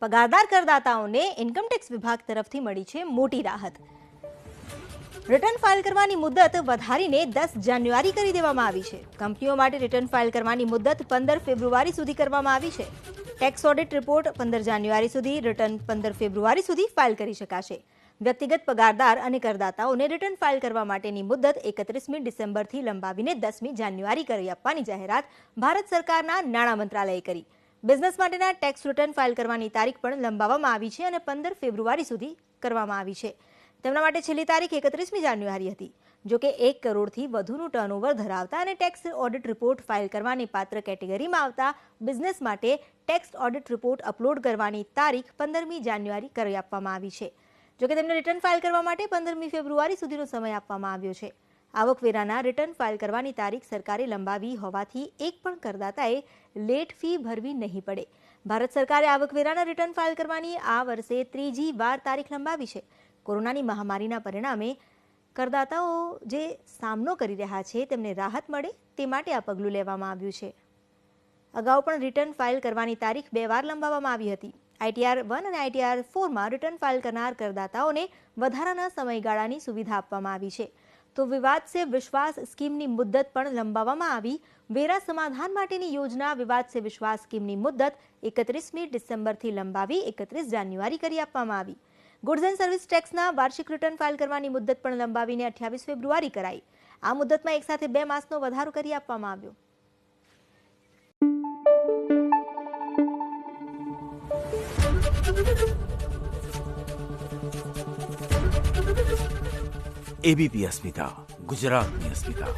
પગારદાર કરદાતાઓને ઇન્કમટેક્સ વિભાગ તરફથી મળી છે મોટી રાહત। રિટર્ન ફાઇલ કરવાની મુદત વધારીને 10 જાન્યુઆરી કરી દેવામાં આવી છે। કંપનીઓ માટે રિટર્ન ફાઇલ કરવાની મુદત 15 ફેબ્રુઆરી સુધી કરવામાં આવી છે। ટેક્સ ઓડિટ રિપોર્ટ 15 જાન્યુઆરી સુધી, રિટર્ન 15 ફેબ્રુઆરી સુધી ફાઇલ કરી શકાશે। વ્યક્તિગત પગારદાર અને કરદાતાઓને રિટર્ન ફાઇલ કરવા માટેની મુદત 31મી ડિસેમ્બરથી લંબાવીને 10મી જાન્યુઆરી કરી આપવાની જાહેરાત ભારત સરકારના નાણાં મંત્રાલયે કરી। બિઝનેસ માટેના ટેક્સ રિટર્ન ફાઇલ કરવાની તારીખ પણ લંબાવવામાં આવી છે અને 15 ફેબ્રુઆરી સુધી કરવામાં આવી છે। તેમના માટે છેલ્લી તારીખ 31મી જાન્યુઆરી હતી। જો કે 1 કરોડથી વધુનું ટર્નઓવર ધરાવતા અને ટેક્સ ઓડિટ રિપોર્ટ ફાઇલ કરવાની પાત્ર કેટેગરીમાં આવતા બિઝનેસ માટે ટેક્સ ઓડિટ રિપોર્ટ અપલોડ કરવાની તારીખ 15મી જાન્યુઆરી કરી આપવામાં આવી છે। જો કે તેમને રિટર્ન ફાઇલ કરવા માટે 15મી ફેબ્રુઆરી સુધીનો સમય આપવામાં આવ્યો છે। આવકવેરાના રિટર્ન ફાઇલ કરવાની તારીખ સરકારે લંબાવી હોવાથી એક પણ કરદાતાએ લેટ ફી ભરવી નહીં પડે। ભારત સરકારે આવકવેરાના રિટર્ન ફાઇલ કરવાની આ વર્ષે ત્રીજી વાર તારીખ લંબાવી છે। કોરોનાની મહામારીના પરિણામે કરદાતાઓ જે સામનો કરી રહ્યા છે તેમને રાહત મળે તે માટે આ પગલું લેવામાં આવ્યું છે। અગાઉ પણ રિટર્ન ફાઇલ કરવાની તારીખ 2 વાર લંબાવવામાં આવી હતી। ITR 1 અને ITR 4માં રિટર્ન ફાઇલ કરનાર કરદાતાઓને વધારાના સમયગાળાની સુવિધા આપવામાં આવી છે। તો વિવાદ સે વિશ્વાસ સ્કીમની મુદ્દત પણ લંબાવવામાં આવી। વેરા સમાધાન માટેની યોજના વિવાદ સે વિશ્વાસ સ્કીમની મુદ્દત 31મી ડિસેમ્બરથી લંબાવી 31 જાન્યુઆરી કરી આપવામાં આવી। ગુડ્સ એન્ડ સર્વિસ ટેક્સના વાર્ષિક રિટર્ન ફાઇલ કરવાની મુદ્દત પણ લંબાવીને 28 ફેબ્રુઆરી કરાઈ। આ મુદ્દતમાં એકસાથે 2 માસનો વધારો કરી આપવામાં આવ્યો। ABP અસ્મિતા, ગુજરાતની અસ્મિતા।